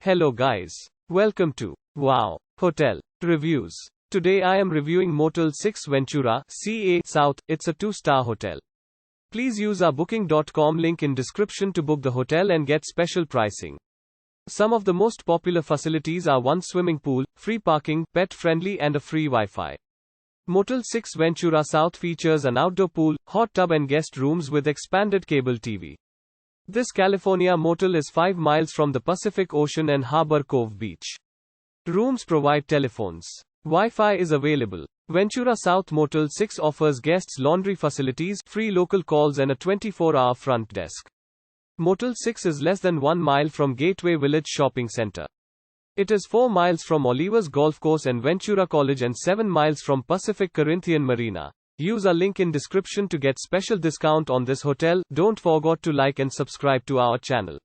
Hello guys. Welcome to Wow Hotel Reviews. Today I am reviewing Motel 6-Ventura, CA South. It's a 2-star hotel. Please use our booking.com link in description to book the hotel and get special pricing. Some of the most popular facilities are one swimming pool, free parking, pet-friendly and a free Wi-Fi. Motel 6-Ventura South features an outdoor pool, hot tub and guest rooms with expanded cable TV. This California motel is 5 miles from the Pacific Ocean and harbor Cove Beach. Rooms provide telephones. Wi-Fi is available. Ventura South Motel 6 offers guests laundry facilities, free local calls and a 24-hour front desk. Motel 6 is less than 1 mile from Gateway Village Shopping Center. It is 4 miles from Olivas Golf Course and Ventura College and 7 miles from Pacific Corinthian Marina. Use our link in description to get special discount on this hotel. Don't forget to like and subscribe to our channel.